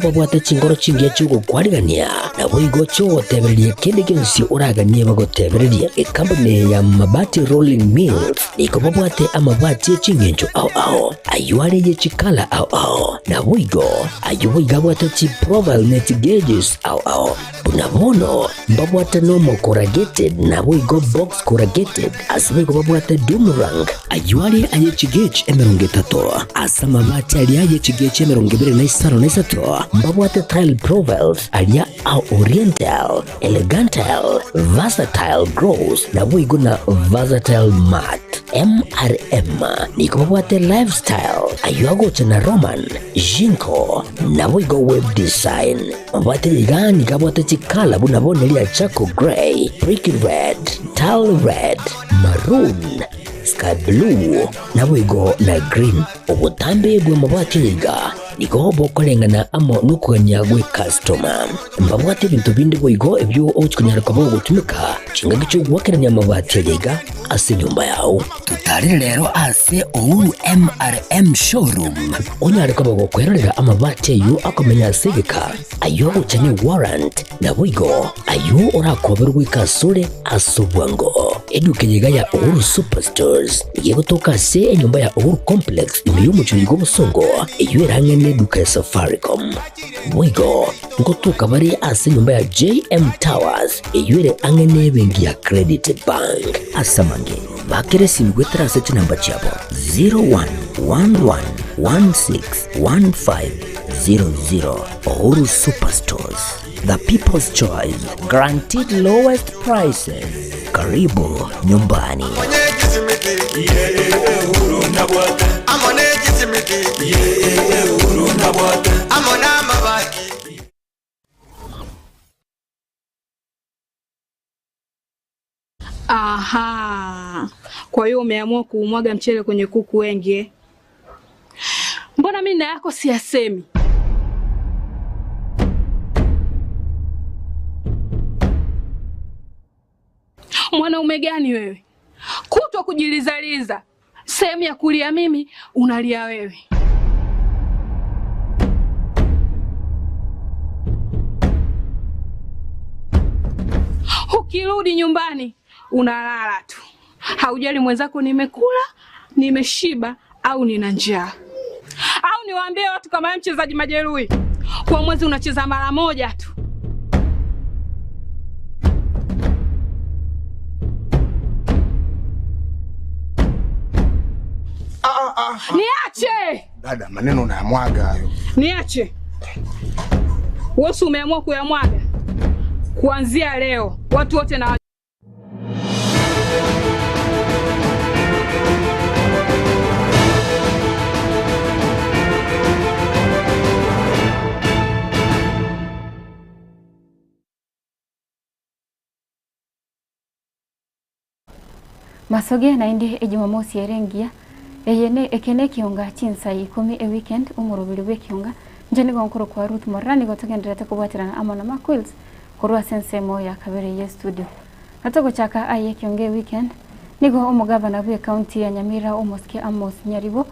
babwate chingoro chingia chugo kwarigania na boigo cho tebereria kende kensi uragania bagotebereria company ya mabati rolling mills niko babwate amabati chingenjo ao ayuare ye chikala ao na boigo ayuiga bwate chi profile net gauges ao bunabono babwate normal corrugated na boigo box corrugated asibigo babwate boomerang ayuare aye chigage emerongetato asama bati aliaye chigage emerongibere na isaro na isato babwate tile profiles alia au oriental elegantal versatile grows na boigo na versatile mat MRM niko babwate lifestyle ayuago chana roman jinko na boigo web design babwate ligani kabwate chikala bunabone lia chaco gray brick red tile red maroon sky blue na boigo na green obutambe gwe mabwate liga niko bokolengana amo nukuganya gwe customer mbabwate bintu bindi boigo ebyo ochikunyara kabo gutumika chinga gicho gwakeranya mabwate liga ase nyumba yao tutari rero ase ouru MRM showroom onyare kabo gukwerera amabwate yu akomenya segeka ayo guchane warrant na boigo ayo orakoberwa ikasure asobwango edukenyega ya ouru superstores yego toka se enyumba ya ouru complex niyo muchurigo busongo iyo erangene duka ya Safaricom boigo ngotuka bari ase nyumba ya JM Towers iyo ere angene bengi ya Credit Bank asamange bakere simgwetra sechi namba chabo 0111161500 Ouru Superstores, the people's choice, guaranteed lowest prices. Karibu nyumbani. Aha. Kwa hiyo umeamua kuumwaga mchele kwenye kuku wengi. Mbona mimi na yako siyasemi? Mwanaume gani wewe? Kutwa kujilizaliza. Sehemu ya kulia mimi, unalia wewe. Ukirudi nyumbani, unalala tu. Haujali mwenzako nimekula, nimeshiba au nina njaa. Au niwaambie watu kama wewe mchezaji majeruhi, kwa mwezi unacheza mara moja tu. Niache! Dada, maneno unayamwaga hayo. Niache. Wewe umeamua kuyamwaga. Kuanzia leo, watu wote na Masoge na indi Jumamosi erengia eyene Ekeonga Chinsa Ikomi weekend umurubiri w'Ekeonga njye nigonkoro kwa Ruth Morara nigotugenderete kubatirana amona makwils kurwa sensemo ya kabereye studio natoko chaka Ekeonga weekend nigo umugabana bwe county ya Nyamira Omoske Amos Nyaribo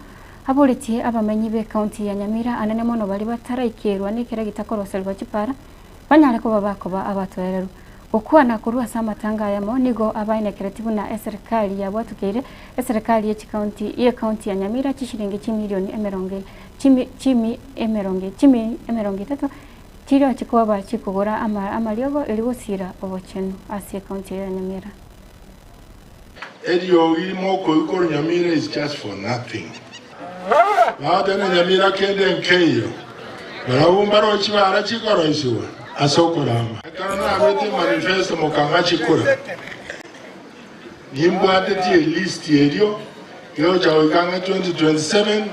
aboletiye abamenyi be county ya Nyamira anene mono bali batarayikerwa nikera gitakoroselwa kipara banyare ko babakoba abatorero okwana kurwa sama tanga yamo nigo abaine kreativu na serikali ya bwatukire serikali ya county ya Nyamira chishiringi chimilioni emeronge tato tiro chikoba chikogora amaliogo eligosira obocheno asie county ya Nyamira. Edio ilimo ko Nyamira is just for nothing. Baada Nyamira kende nkeyo. Barabumbaro chibara chikoro isiwa. Asokorama. Kana abeti manifesto mukanga chikura. Nimbwate ti list yedio yo chawikanga 2027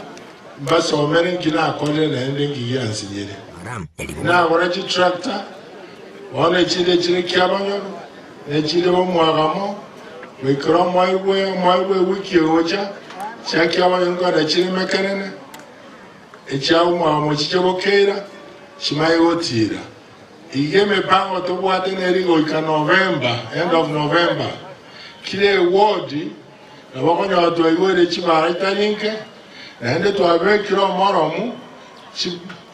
basi omere kina akole na ende ngiya nsinyere. Na warachi tractor wana chile kyabanyo ne chile bomwagamo wikra maiwe wiki ocha chakyabanyo ngada chile mekanene echawo mwamo chichobokera chimayotira. Igeme pango to bwate nerigo ika November, end of November. Kile wodi na wakonya watu waiwere chibara italinke na ende tuwabe kilo moromu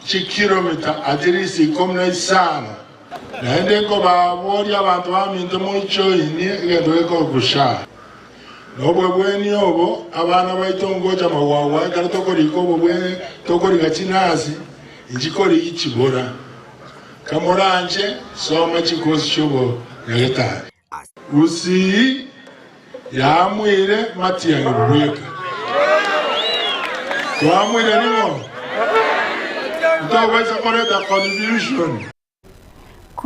kilomita at least 15 naende ko baboria abantu baminto moicho ini egendo eko kusha nobwe bweni obo abana baitongoja mawawa kana tokoriko bwe tokorika chinazi injikori ichibora kamoranje soma chikosi chobo yeta usi yamwire matiyange bweka twamwire nimo utaweza kuleta contribution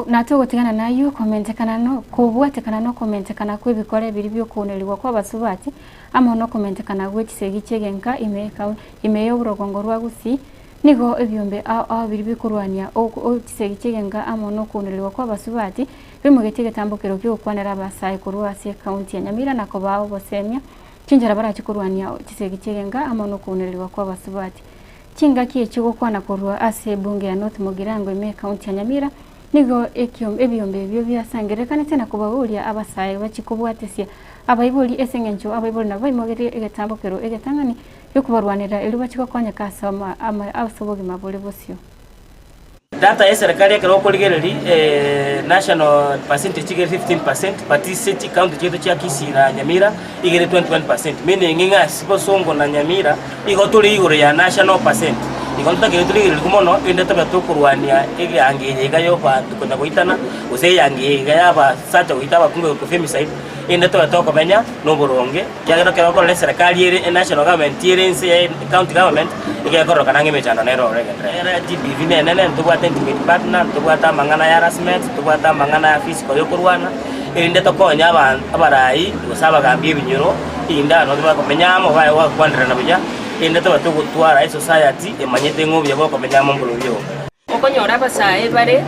natugutigana nayo komentekana no kubwatekana no komentekana kwibikore biri byo kunelirwa kwa basubati ama no komentekana gwekisegi chegenka imeyo burogongo rwa gusi nigo ebyombe a biri bikurwania o kisegi chegenka ama no kunelirwa kwa basubati bimugitege tambukiro kyo kwanera basai kurwa se county ya Nyamira na ko bawo bosemya kinjara barachikurwania kisegi chegenka ama no kunelirwa kwa basubati kinga kiye chigo kwana kurwa ase bunge ya North Mugirango ime county ya Nyamira nigo ebyombe byo byasangerekana tena kubabulia abasaye bakikubwatesia abayibuli esengencho abayibuli nabo imogeri egatambukero egatangani yo kubarwanira eri bakikokonya kasama ama abasobogi mabule bosio data ya serikali ya kiroko ligereri national percentage igere 15% but city county chetu cha Kisii na Nyamira igere 21%, meaning inga sipo songo na Nyamira igotuli igore ya national percent ikonta ke tuli kumono inde tabe to kurwania ege angeye gayo ba tukona goitana use yange gaya ba sata goitaba kumbe ko femi side inde tabe to komenya no boronge kyagero ke ko le serikali ere national government ere county government ige ko rokanange mechana nero era GBV nene to bwa tentimate partner to bwa ta mangana ya harassment to bwa ta mangana ya physical yo kurwana inde to konya abarai usaba gambye binyoro inda no to komenya mo ba wa kwandira na buja inde to batugutwara i society emanyete ngobye boko menyamo mbulubyo okonyora basaye bare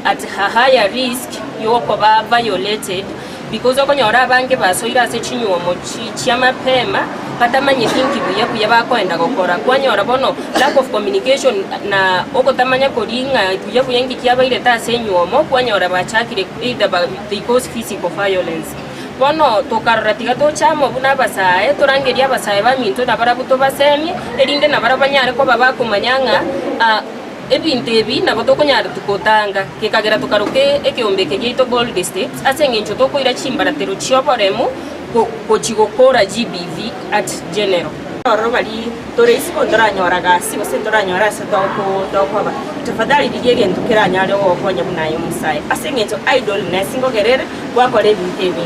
at higher risk yoko ba violated because okonyora abange basoira se chinyuomo chiamapema katamanye thinki buye bakwenda gukora kwanyora bono lack of communication na okotamanya koringa buye ngi kyabaire ta senyuomo kwanyora bachakire either because physical violence bono tokaratiga to chamo buna basaye torangeria basaye baminto na barabuto basemye erinde na barabanyare ko babakumanyanga ebintebi na botokonyara tukotanga kekagera tukaruke ekeombeke gito gold state asengencho tokoira chimbaratero chioboremu ko chigokora GBV at general robali toresi kontoranyora gasi osentoranyora setoko ba tafadhali digege ntukiranyare okonya bunayo musaye asengencho idleness ngogerere gwakore ebintebi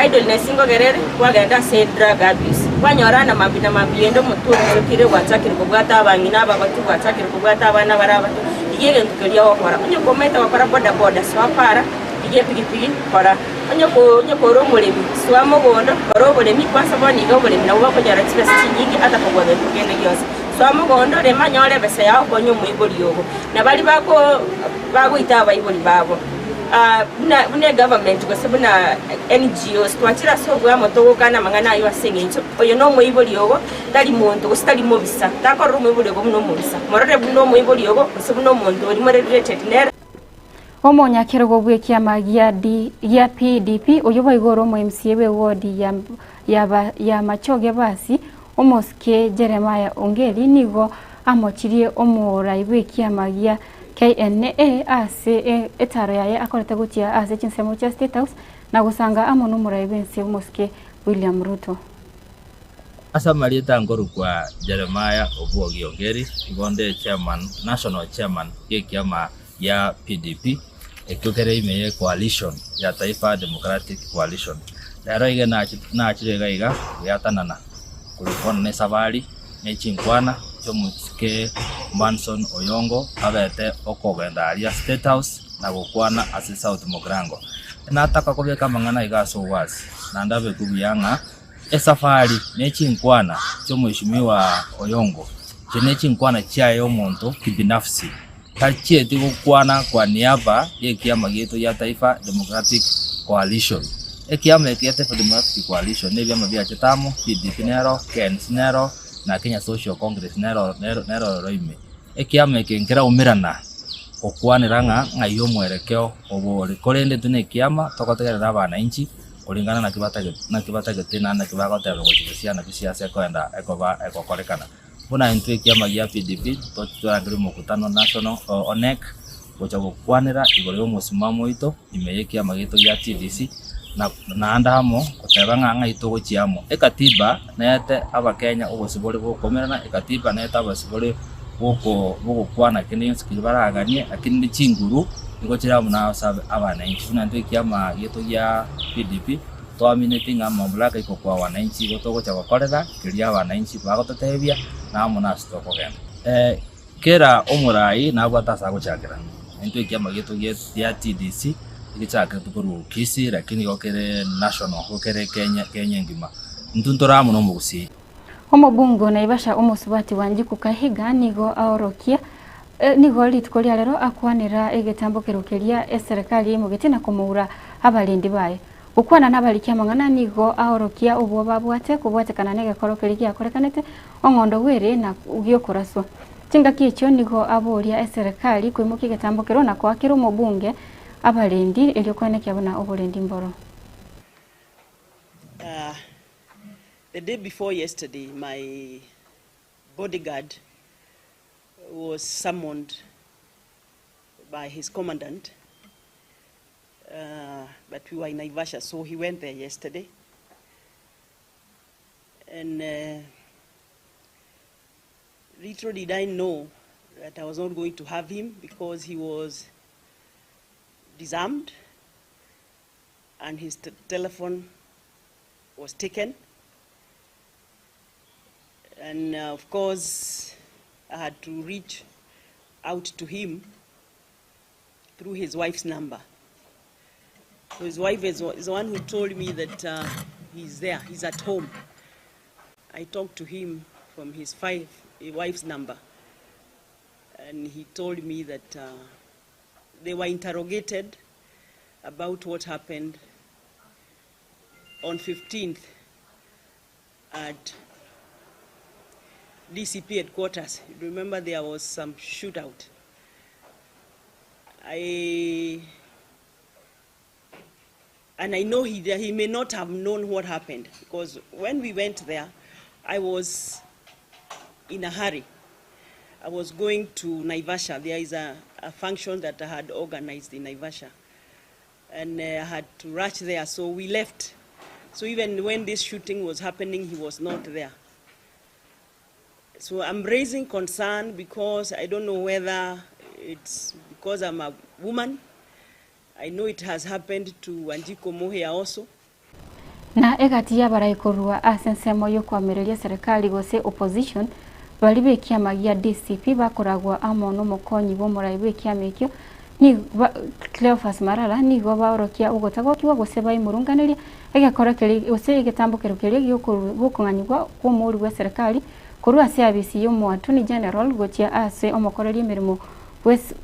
idleness ngogerere kwagenda se drug abuse kwanyorana mabina mabiendo muturo kire watakire kubwata abangina abatu watakire kubwata abana baraba igere ntukeria wakora onyo kometa wakora boda swapara ige pigipigi kora onyo koro mulemi swamo gondo koro mulemi kwasa boni go mulemi na wako nyara tira sinyingi ata kugode kugende gyose swamo gondo le manyole bese yawo konyo muiboli yogo na bali bako bagwita abayiboli babo bune government kwa sababu na NGOs twatira so bwa moto kana mangana ayo asengencho oyo no muiboli yogo tali muntu kusitali mobisa takoro muiboli yogo no mobisa morore buno muiboli yogo sababu no muntu oli more related nere omonya kirego bwe kiama ya PDP oyoba igoro mu MCA we ward ya machoge basi omoske Jeremiah Ongeri nigo amochirie omora ibwe kiama ya KNA ase etaro yaye akorete gutia ase Chinsa cha State House na gusanga amono muraibense omoske William Ruto asa marieta ngoro kwa Jeremiah Obuogi Ongeri igonde chairman national chairman ye kiama ya PDP ekokere imeye coalition ya Taifa Democratic Coalition lero ige na chirega iga yatanana kulifona ne sabali ne chinkwana chomuske Manson Oyongo abete okogenda aria State House na gukwana ase South Mogrango na ataka kobeka mangana iga so wasi na ndabe kubiyanga esafari ne chinkwana chomweshimiwa Oyongo chene chinkwana chayo omuntu kibinafsi kacheti gukwana kwa niaba ye kiama gitu ya Taifa Democratic Coalition kiama ya Taifa Democratic Coalition ne byama bya chetamu PDP nero KNC nero na Kenya Social Congress nero roime kiama kenkera umirana okwaniranga ngayo mwerekeo obore kolende tune kiama tokotegerera abana inchi kulingana na kibata getina na kibagotero gochisiana kisiasa kwenda ekokorekana buna intwe kiama ya PDP tutwagire mukutano national onek gochago kwanira igoro musimamo ito imeye kiama gitu ya TDC na anda hamo kuteba nganga ito gochiamo ekatiba nete abakenya ubosibole bokomerana ekatiba nete abasibole boko kwana kene sikibaraganie akindi chinguru ngochira muna sabe abananchi na ntwe kiama gitu ya PDP twamine ngama mamlaka iko kwa wananchi gotogocha bakorera kiria abananchi bagototebia na muna stoko gena kera omurai na gwatasa gochakira ntwe kiama gitu ya TDC igichaka tukuru Kisii lakini gokere national gokere Kenya ngima ntuntora muno mugusi omubungo naibasha omusubati wanjiku kahiga nigo aorokia nigo litkolia lero akwanira egetambo keria eserikali mugete na kumura abalindi baye ukwana nabalikia mangana nigo aorokia ubwo babwate kubwatekana nege korokerikia korekanete ongondo were na ugiokoraswa tinga kicho nigo aboria eserikali kwimuka egetambo kero na kwakira omubunge abalindi eliokwaneke abona obulendi mboro. The day before yesterday, my bodyguard was summoned by his commandant, but we were in Naivasha, so he went there yesterday. And little did I know that I was not going to have him because he was disarmed and his telephone was taken. And of course, I had to reach out to him through his wife's number. So his wife is the one who told me that he's there, he's at home. I talked to him from his wife's number, and he told me that they were interrogated about what happened on 15th at DCP headquarters. Remember, there was some shootout. And I know he may not have known what happened because when we went there, I was in a hurry. I was going to Naivasha. There is a function that I had organized in Naivasha, and I had to rush there, so we left. So even when this shooting was happening, he was not there. So I'm raising concern because I don't know whether it's because I'm a woman. I know it has happened to Wanjiko here also. Na egati ya baraikorwa asensemo yo kwamereria serikali gose opposition balibe kiama ya DCP bakoragwa amono mokonyi bo muraibe kiama ekyo ni Cleophas Marara ni go baorokia ugotago kiwa gose bai murunganiria egekorekeri ose egetambukero keri gukunganyigwa kwa muri wa serikali kurua service yo mu Attorney General gochia ase omokoreri mirimo wes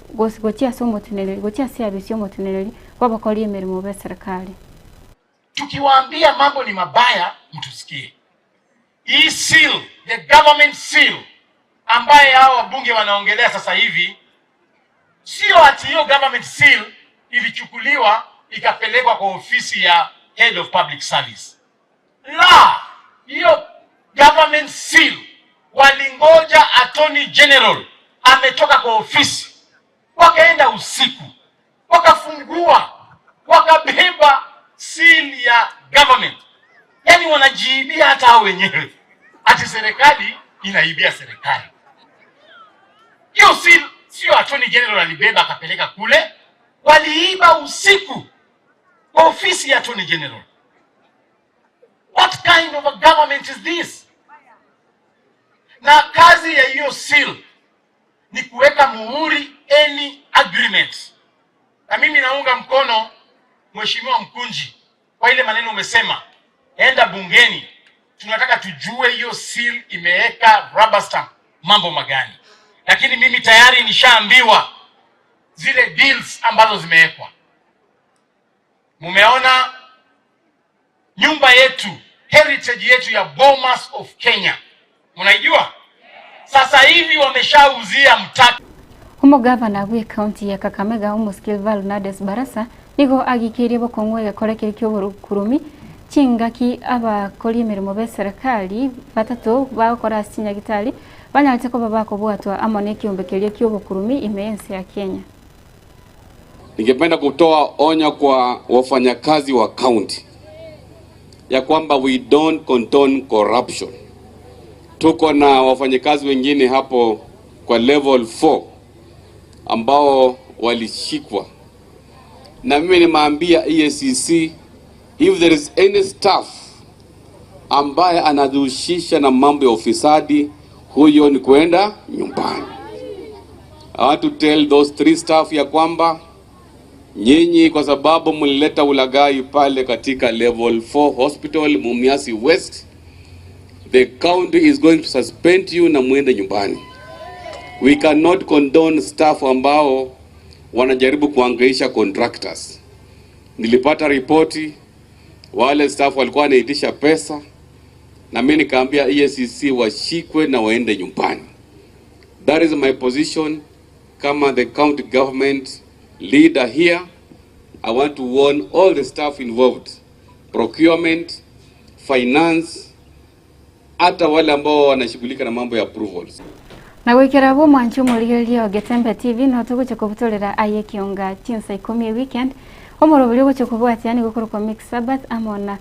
gochia somo tuneleli gochia service yo motuneleli kwa bakori mirimo be serikali. Tukiwaambia mambo ni mabaya mtusikie. Hii seal, the government seal ambaye hao wabunge wanaongelea sasa hivi, sio ati hiyo government seal ilichukuliwa ikapelekwa kwa ofisi ya Head of Public Service. La, hiyo government seal walingoja Attorney General ametoka kwa ofisi, wakaenda usiku, wakafungua, wakabeba seal ya government. Yani wanajiibia hata hao wenyewe. Ati serikali inaibia serikali. Hiyo seal sio Attorney General alibeba akapeleka kule, waliiba usiku kwa ofisi ya Attorney General. What kind of a government is this? Na kazi ya hiyo seal ni kuweka muhuri any agreement. Na mimi naunga mkono Mheshimiwa Mkunji kwa ile maneno umesema, enda bungeni, tunataka tujue hiyo seal imeweka rubber stamp mambo magani. Lakini mimi tayari nishaambiwa zile deals ambazo zimewekwa. Mumeona nyumba yetu, heritage yetu ya Bomas of Kenya. Mnaijua? Sasa hivi wameshauzia mtaka. Humo gavana wa county ya Kakamega umuskil Valnades Barasa nigo agikiri bo kongwe korekeri kyo kurumi chingaki abakori mirimo be serikali batatu bakora sinya gitari banya aliteko babako bwatwa amone kiumbe kelio kiobo kurumi imeensi ya Kenya. Ningependa kutoa onyo kwa wafanyakazi wa county ya kwamba we don't condone corruption. Tuko na wafanyakazi wengine hapo kwa level 4 ambao walishikwa, na mimi nimeambia EACC, if there is any staff ambaye anadhushisha na mambo ya ofisadi, huyo ni kwenda nyumbani. I want to tell those 3 staff ya kwamba nyinyi kwa sababu mlileta ulagai pale katika level 4 hospital Mumias West, the county is going to suspend you na muende nyumbani. We cannot condone staff ambao wanajaribu kuangaisha contractors. Nilipata ripoti wale staff walikuwa wanaitisha pesa, na mimi nikaambia EACC washikwe na waende nyumbani. That is my position kama the county government leader here. I want to warn all the staff involved, procurement, finance, hata wale ambao wanashughulika na mambo ya approvals. Na wikira bo mwanchu mulio Getembe TV no tuguche kubutolera Ekeonga Chinsa Ikomi weekend omorobuli guche kubwati yani gukuru kwa mix Sabbath amona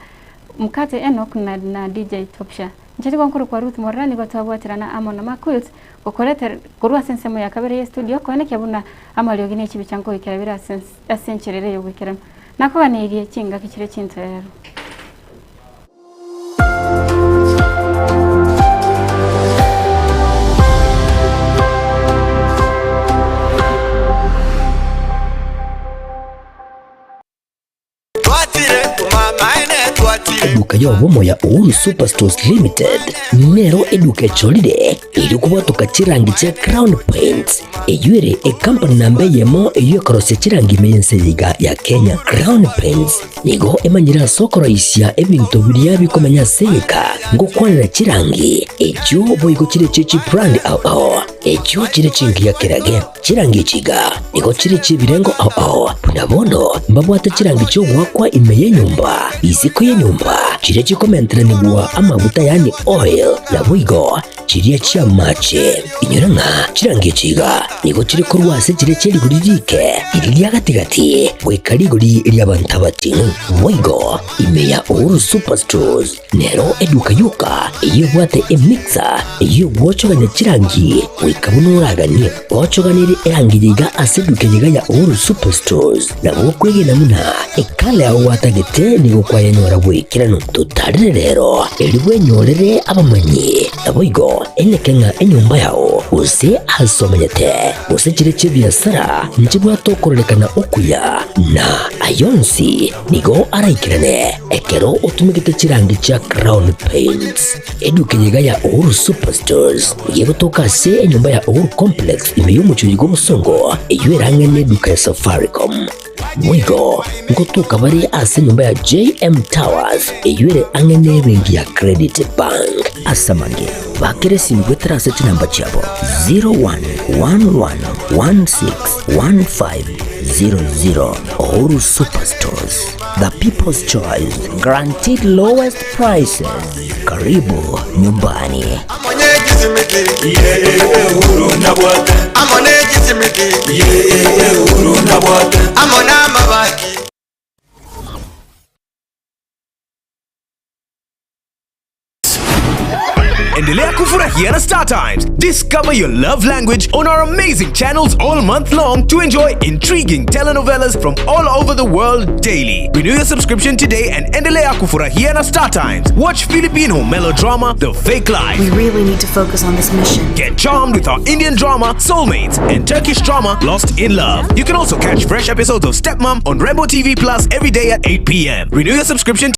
mkate Enoch na DJ Topsha nchati kwa nkuru kwa Ruth Morara ni batwabwatirana amona makult ukolete kurwa sensemo ya kabere ya studio kone kyabuna amalio gine chibichanko ikirabira asencherere yo wikira nako ganiriye chinga kichire chinto rero. Eduka yobomo ya Uhuru Superstores Limited nero eduka cholide ili kubwatuka chirangi cha Crown Paints eyure company nambe yemo eyo korose chirangi meyense yiga ya Kenya. Crown Paints nigo emanyira sokoro isya ebintu biriya bikomanya seka ngo kwanira chirangi ejo boyiko chire chichi brand ao ejo chire chingi ya kirage chirangi chiga nigo chire chibirengo ao punabono mbabwata chirangi cyo gwakwa imeye nyumba iziko ye nyumba chire chikomentera nibwa amavuta yani oil na bwigo chiriye chia mache inyoranga chirangi chiga nigo chire korwase chire chiri guririke iriya gatigati wekari guri iriya bantabati bwigo imeya Uhuru Superstores nero eduka yuka iyo bwate emixer iyo wochoganya chirangi wikabunuraganye wochoganire erangi yiga aseduke yiga ya Uhuru Superstores na bokwege namuna ekale aho watagete nigo kwa yenyora bwikirano tutarire rero elibwe nyorere abamanyi naboigo enekenga enyumba yao use asomanyete use chire chibiasara nchibwa tokorelekana okuya na ayonsi nigo araikirane ekero utumikite chirangi cha Crown Paints eduke yiga ya Uhuru Superstores yego tokase enyumba ya Uhuru Complex imeyumucho yigo musongo eyuerange neduka ya Safaricom mwigo ngotuka bari ase nyumba ya JM Towers eyuere angene bengi ya Credit Bank asamange bakere simbwetera ase chinamba chabo 0111161500. Uhuru Superstores, the people's choice, guaranteed lowest prices. Karibu nyumbani. Endelea kufurahia na Star Times. Discover your love language on our amazing channels all month long to enjoy intriguing telenovelas from all over the world daily. Renew your subscription today and endelea kufurahia na Star Times. Watch Filipino melodrama The Fake Life. We really need to focus on this mission. Get charmed with our Indian drama Soulmates and Turkish drama Lost in Love. You can also catch fresh episodes of Stepmom on Rainbow TV Plus every day at 8 p.m. Renew your subscription